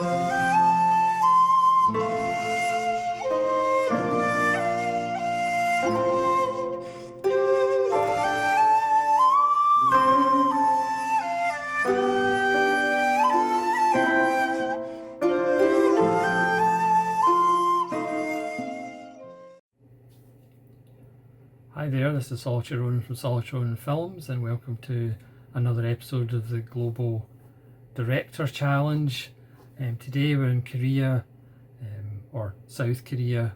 Hi there, this is Solitary Ronin from Solitary Ronin Films, and welcome to another episode of the Global Director Challenge. Today we're in Korea, or South Korea,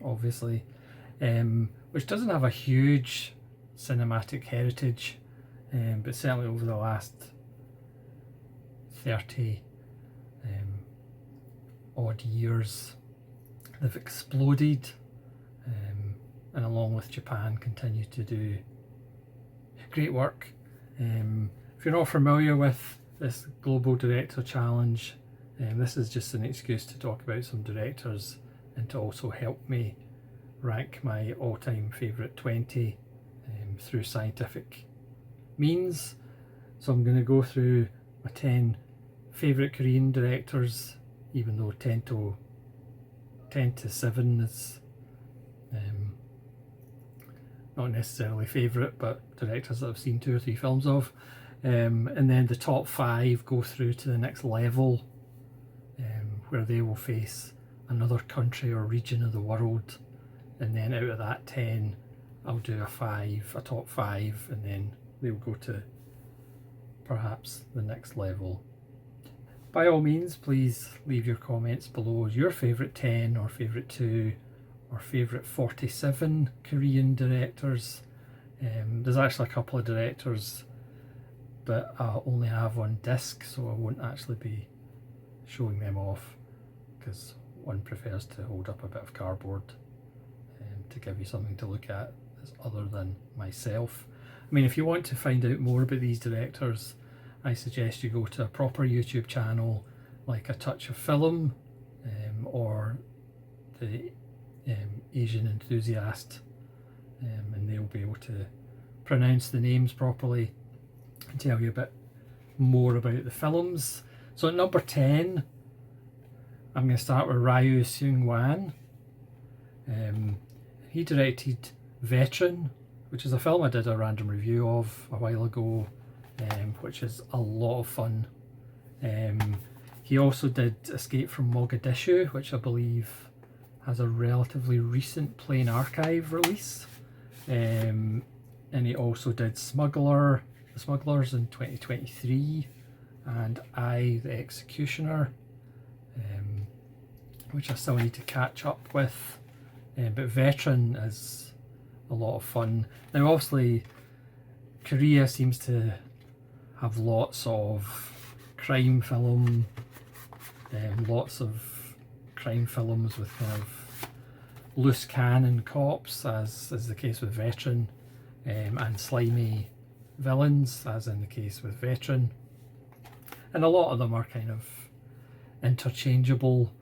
obviously, which doesn't have a huge cinematic heritage, but certainly over the last 30 odd years they've exploded. And along with Japan, continue to do great work. If you're not familiar with this Global Director Challenge, this is just an excuse to talk about some directors and to also help me rank my all-time favourite 20 through scientific means. So I'm going to go through my 10 favourite Korean directors, even though 10 to 7 is not necessarily favourite, but directors that I've seen 2 or 3 films of, and then the top 5 go through to the next level, where they will face another country or region of the world, and then out of that 10 I'll do a top 5, and then they'll go to perhaps the next level. By all means, please leave your comments below your favourite 10 or favourite 2 or favourite 47 Korean directors. There's actually a couple of directors that I only have on disc, so I won't actually be showing them off, because one prefers to hold up a bit of cardboard to give you something to look at that's other than myself. I mean, if you want to find out more about these directors, I suggest you go to a proper YouTube channel like A Touch of Film, or the Asian Enthusiast, and they'll be able to pronounce the names properly and tell you a bit more about the films. So at number 10, I'm going to start with Ryu Seung-wan. He directed Veteran, which is a film I did a random review of a while ago, which is a lot of fun. He also did Escape from Mogadishu, which I believe has a relatively recent Plain Archive release, and he also did The Smugglers in 2023, and I, the Executioner, which I still need to catch up with, but Veteran is a lot of fun. Now obviously Korea seems to have lots of crime films with kind of loose cannon cops, as is the case with Veteran, and slimy villains, as in the case with Veteran, and a lot of them are kind of interchangeable,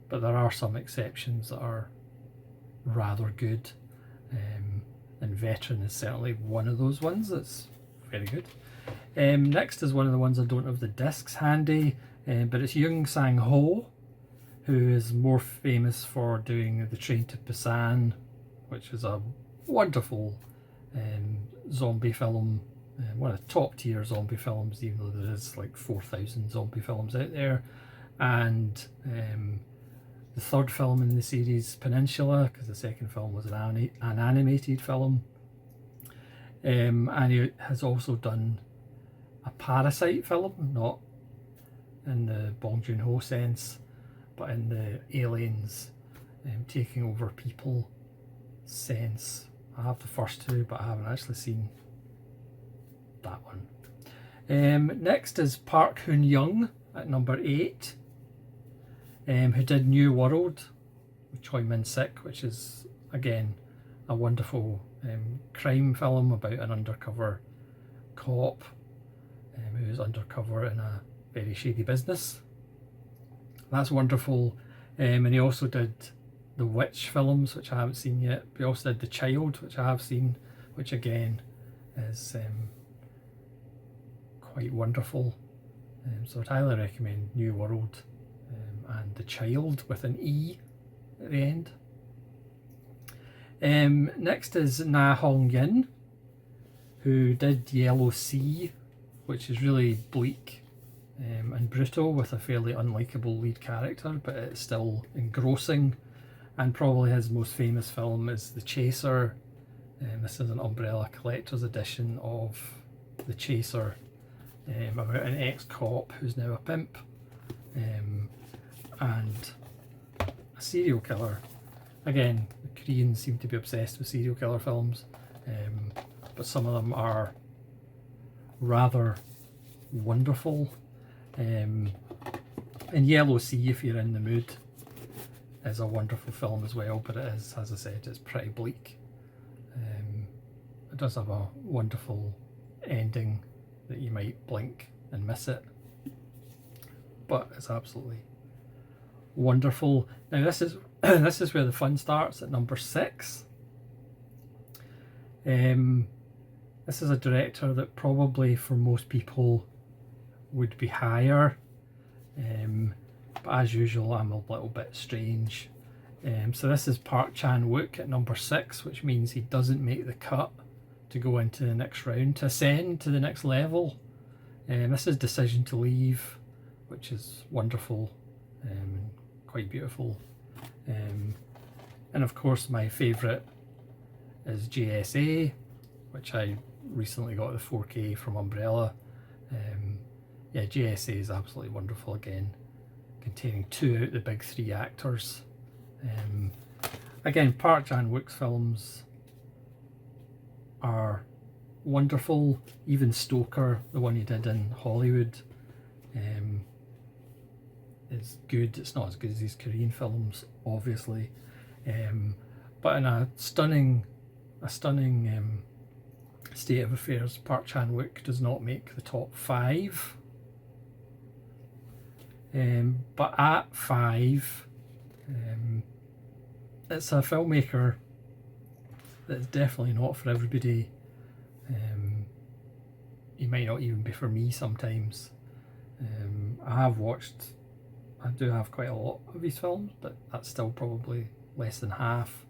but there are some exceptions that are rather good, and Veteran is certainly one of those ones that's very good. Next is one of the ones I don't have the discs handy, but it's Yoon Sang-ho, who is more famous for doing The Train to Busan, which is a wonderful zombie film, one of the top tier zombie films, even though there is like 4,000 zombie films out there. And the third film in the series, Peninsula, because the second film was an animated film, and he has also done a Parasite film, not in the Bong Joon-ho sense, but in the aliens taking over people sense. I have the first 2, but I haven't actually seen that one. Next is Park Hoon-young at number 8, who did New World with Choi Min-sik, which is again a wonderful crime film about an undercover cop who is undercover in a very shady business. That's wonderful. And he also did the Witch films, which I haven't seen yet. He also did The Child, which I have seen, which again is quite wonderful. So I'd highly recommend New World and The Child with an E at the end. Next is Na Hong Yin, who did Yellow Sea, which is really bleak and brutal with a fairly unlikable lead character, but it's still engrossing. And probably his most famous film is The Chaser. This is an Umbrella Collector's edition of The Chaser, about an ex-cop who's now a pimp, and a serial killer. Again, the Koreans seem to be obsessed with serial killer films, but some of them are rather wonderful. And Yellow Sea, if you're in the mood, is a wonderful film as well, but it is, as I said, it's pretty bleak. It does have a wonderful ending that you might blink and miss it, but it's absolutely wonderful. Now this is this is where the fun starts at number 6. This is a director that probably for most people would be higher, but as usual I'm a little bit strange. So this is Park Chan-wook at number 6, which means he doesn't make the cut to go into the next round, to ascend to the next level. This is Decision to Leave, which is wonderful, quite beautiful. And of course my favourite is JSA, which I recently got the 4K from Umbrella. Yeah, JSA is absolutely wonderful again, containing 2 out of the big 3 actors. Again, Park Chan-wook's films are wonderful. Even Stoker, the one he did in Hollywood, is good. It's not as good as his Korean films, obviously, but in a stunning state of affairs, Park Chan-wook does not make the top 5. But at 5, it's a filmmaker that's definitely not for everybody. He might not even be for me sometimes. I do have quite a lot of his films, but that's still probably less than half.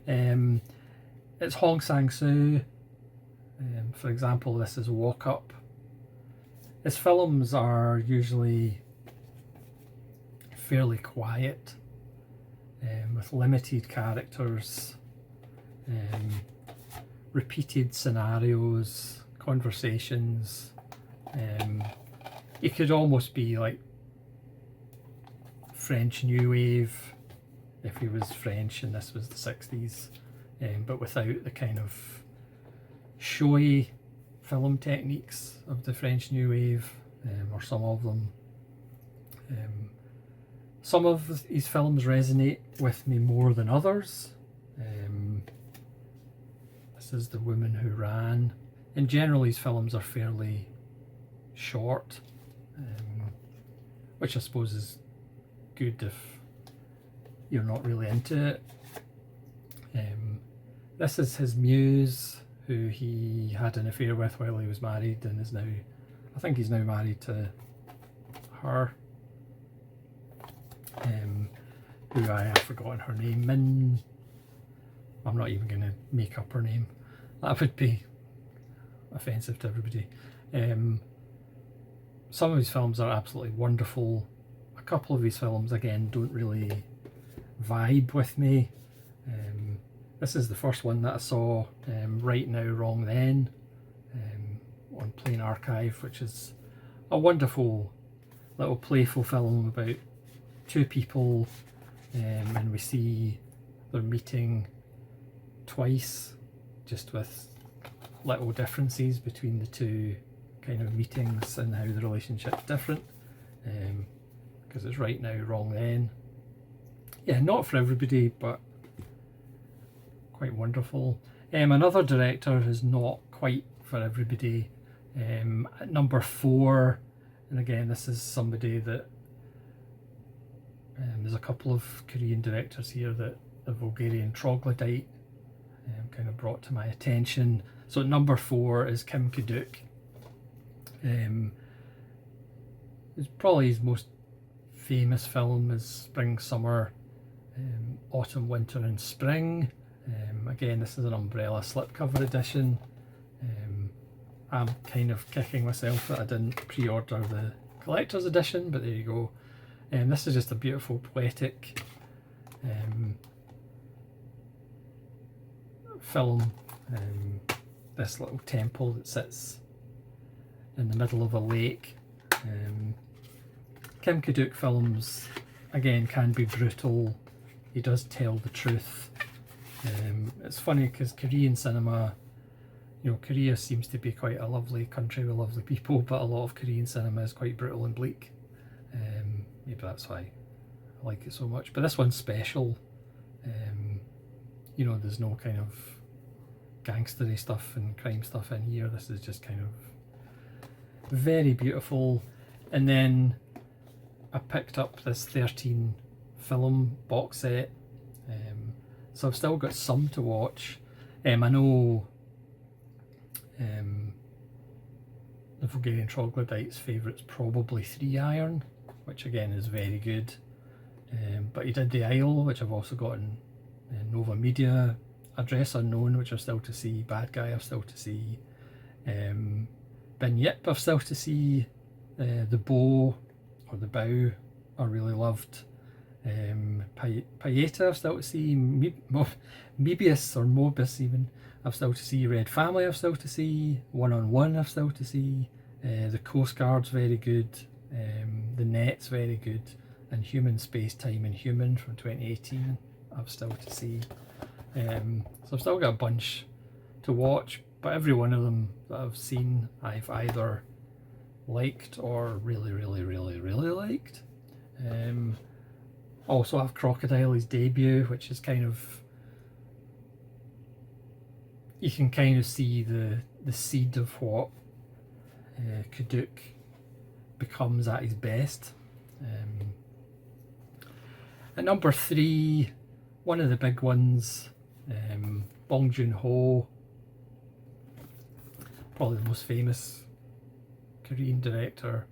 It's Hong Sang-soo. For example, this is Walk Up. His films are usually fairly quiet, with limited characters, repeated scenarios, conversations. It could almost be like French New Wave if he was French and this was the 60s, but without the kind of showy film techniques of the French New Wave, or some of them. Some of his films resonate with me more than others. This is The Woman Who Ran. In general, his films are fairly short, which I suppose is good if you're not really into it. This is his muse, who he had an affair with while he was married, and is now, I think he's now married to her, who I have forgotten her name. Min, I'm not even going to make up her name, that would be offensive to everybody. Some of his films are absolutely wonderful. A couple of his films again don't really vibe with me. This is the first one that I saw, Right Now Wrong Then, on Plain Archive, which is a wonderful little playful film about 2 people, and we see they're meeting twice, just with little differences between the 2 kind of meetings and how the relationship's different, because it's right now, wrong then. Yeah, not for everybody, but quite wonderful. Another director who's not quite for everybody, at number 4, and again this is somebody that there's a couple of Korean directors here that the Vulgarian Troglodyte kind of brought to my attention. So at number 4 is Kim Ki-duk. It's probably his most famous film is Spring, Summer, Autumn, Winter and Spring. Again, this is an Umbrella slipcover edition. I'm kind of kicking myself that I didn't pre-order the collector's edition, but there you go. This is just a beautiful poetic film. This little temple that sits in the middle of a lake. Kim Ki-duk films, again, can be brutal. He does tell the truth. It's funny because Korean cinema, you know, Korea seems to be quite a lovely country with lovely people, but a lot of Korean cinema is quite brutal and bleak. Maybe that's why I like it so much. But this one's special. You know, there's no kind of gangstery stuff and crime stuff in here. This is just kind of very beautiful. And then I picked up this 13 film box set. So I've still got some to watch. I know the Vulgarian Troglodyte's favourite's probably 3 Iron, which again is very good. But he did The Isle, which I've also got in Nova Media. Address Unknown, which I've still to see. Bad Guy I've still to see. Bin Yip I've still to see. The Bow, or The Bow, I really loved. Paeta I've still to see. Moebius or Mobius even I've still to see. Red Family I've still to see. One on One I've still to see. The Coast Guard's very good. The Net's very good. And Human Space Time and Human from 2018 I've still to see. So I've still got a bunch to watch, but every one of them that I've seen I've either liked or really liked. Also have Crocodile, his debut, which is kind of, you can kind of see the seed of what Ki-duk becomes at his best. At number 3, one of the big ones, Bong Joon-ho, probably the most famous Korean director,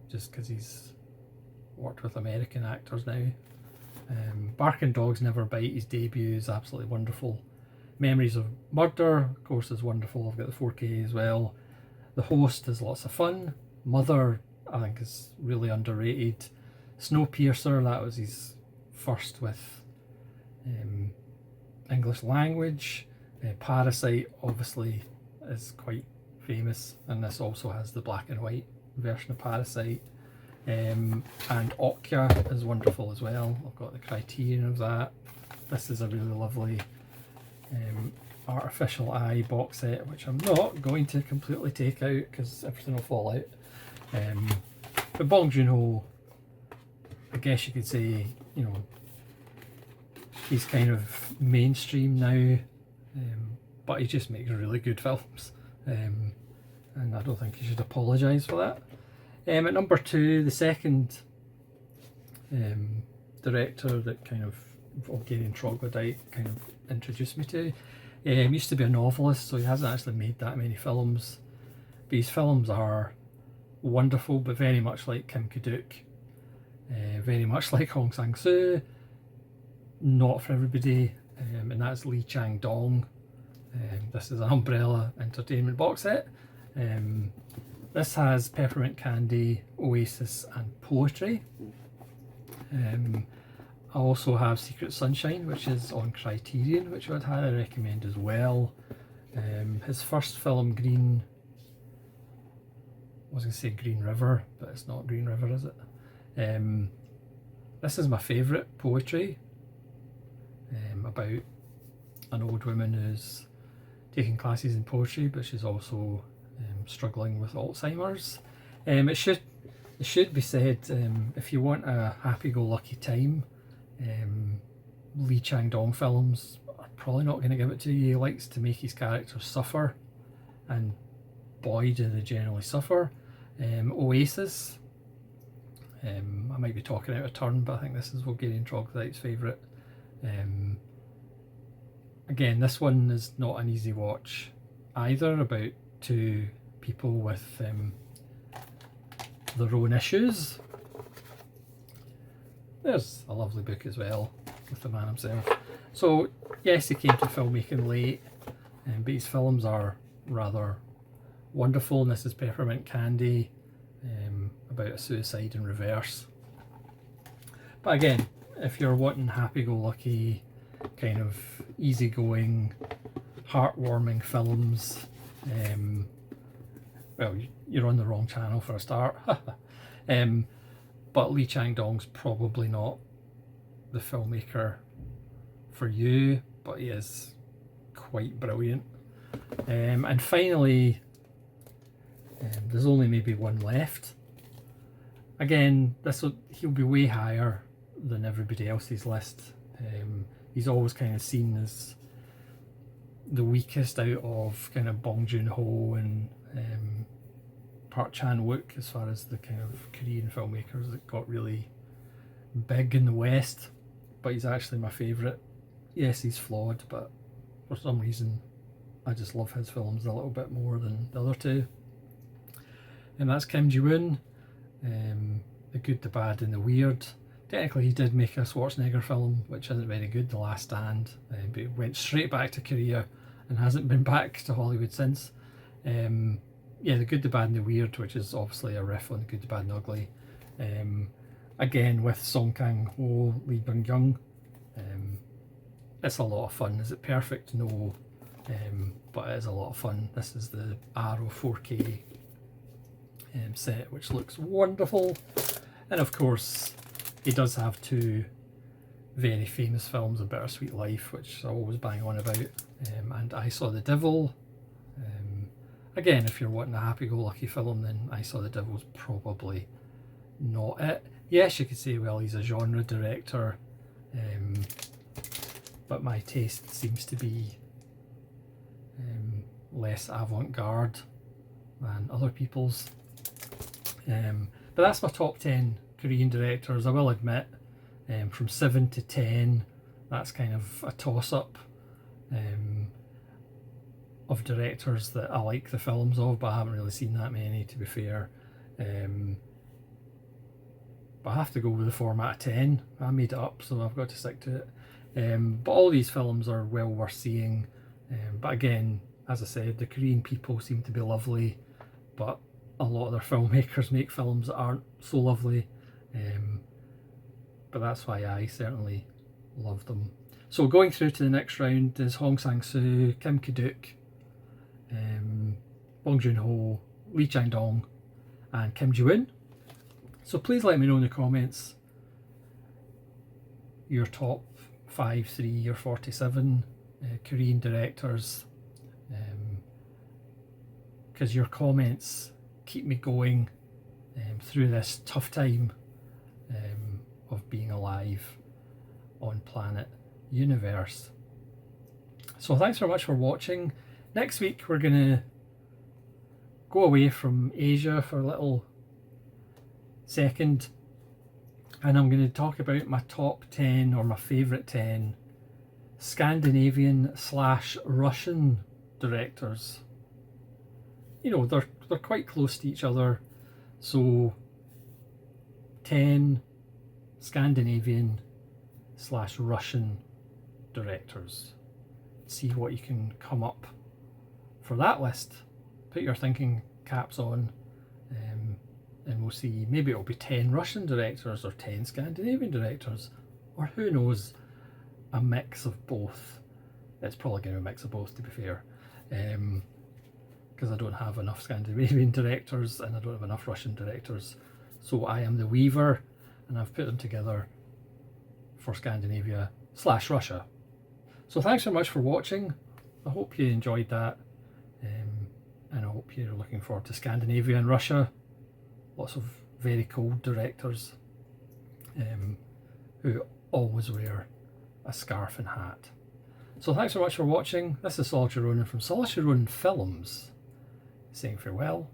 just because he's worked with American actors now. Barking Dogs Never Bite, his debut, is absolutely wonderful. Memories of Murder, of course, is wonderful. I've got the 4K as well. The Host is lots of fun. Mother, I think, is really underrated. Snowpiercer, that was his first with English language. Parasite, obviously, is quite famous, and this also has the black and white version of Parasite. And Okja is wonderful as well. I've got the Criterion of that. This is a really lovely Artificial Eye box set, which I'm not going to completely take out because everything will fall out. But Bong Joon-ho, I guess you could say, you know, he's kind of mainstream now, but he just makes really good films, and I don't think he should apologise for that. At number 2, the second director that kind of Vulgarian Troglodyte kind of introduced me to, used to be a novelist, so he hasn't actually made that many films, but his films are wonderful, but very much like Kim Ki-duk, very much like Hong Sang-soo, not for everybody, and that's Lee Chang-dong. This is an Umbrella Entertainment box set. This has Peppermint Candy, Oasis and Poetry. I also have Secret Sunshine, which is on Criterion, which I'd highly recommend as well. His first film, Green, I was going to say Green River, but it's not Green River, is it? This is my favourite, Poetry, about an old woman who's taking classes in poetry, but she's also struggling with Alzheimer's. It should be said, if you want a happy-go-lucky time, Lee Chang-dong films are probably not going to give it to you. He likes to make his characters suffer, and boy do they generally suffer. Oasis, I might be talking out of turn, but I think this is Vulgarian Troglodyte's favourite. Again, this one is not an easy watch either, about two people with their own issues. There's a lovely book as well with the man himself. So yes, he came to filmmaking late, but his films are rather wonderful. And this is Peppermint Candy, about a suicide in reverse. But again, if you're wanting happy-go-lucky, kind of easygoing, heartwarming films, well, you're on the wrong channel for a start. But Lee Chang-dong's probably not the filmmaker for you, but he is quite brilliant. And finally, there's only maybe one left. Again, he'll be way higher than everybody else's list. He's always kind of seen as the weakest out of kind of Bong Joon-ho and Park Chan-wook as far as the kind of Korean filmmakers that got really big in the West, but he's actually my favourite. Yes, he's flawed, but for some reason I just love his films a little bit more than the other two. And that's Kim Ji-woon, The Good, the Bad and the Weird. Technically he did make a Schwarzenegger film which isn't very good, The Last Stand, but he went straight back to Korea and hasn't been back to Hollywood since. Yeah, The Good, the Bad and the Weird, which is obviously a riff on The Good, the Bad and Ugly. Again with Song Kang-ho, Lee Byung-young. It's a lot of fun. Is it perfect? No. But it is a lot of fun. This is the Arrow 4K set, which looks wonderful. And of course, he does have two very famous films, A Bittersweet Life, which I always bang on about, and I Saw the Devil. Again, if you're wanting a happy-go-lucky film, then I Saw the Devil's probably not it. Yes, you could say, well, he's a genre director, but my taste seems to be less avant-garde than other people's. But that's my top 10 Korean directors. I will admit, from 7 to 10, that's kind of a toss-up of directors that I like the films of, but I haven't really seen that many, to be fair. But I have to go with the format of 10. I made it up, so I've got to stick to it. But all these films are well worth seeing. But again, as I said, the Korean people seem to be lovely, but a lot of their filmmakers make films that aren't so lovely. But that's why I certainly love them. So going through to the next round is Hong Sang-soo, Kim Ki-duk, Bong Joon-ho, Lee Chang-dong and Kim Ji-woon. So please let me know in the comments your top 5, 3 or 47 Korean directors, because your comments keep me going through this tough time of being alive on planet Universe. So thanks very much for watching. Next week we're gonna go away from Asia for a little second, and I'm going to talk about my top 10 or my favourite 10 Scandinavian / Russian directors. You know, they're quite close to each other, so 10 Scandinavian / Russian directors. See what you can come up for that list. Put your thinking caps on, and we'll see. Maybe it'll be 10 Russian directors or 10 Scandinavian directors, or who knows, a mix of both. It's probably going to be a mix of both, to be fair, because I don't have enough Scandinavian directors and I don't have enough Russian directors. So I am the weaver, and I've put them together for Scandinavia / Russia. So thanks so much for watching. I hope you enjoyed that, and I hope you're looking forward to Scandinavia and Russia. Lots of very cold directors who always wear a scarf and hat. So thanks so much for watching. This is Saoirse Ronan from Saoirse Ronan Films, saying farewell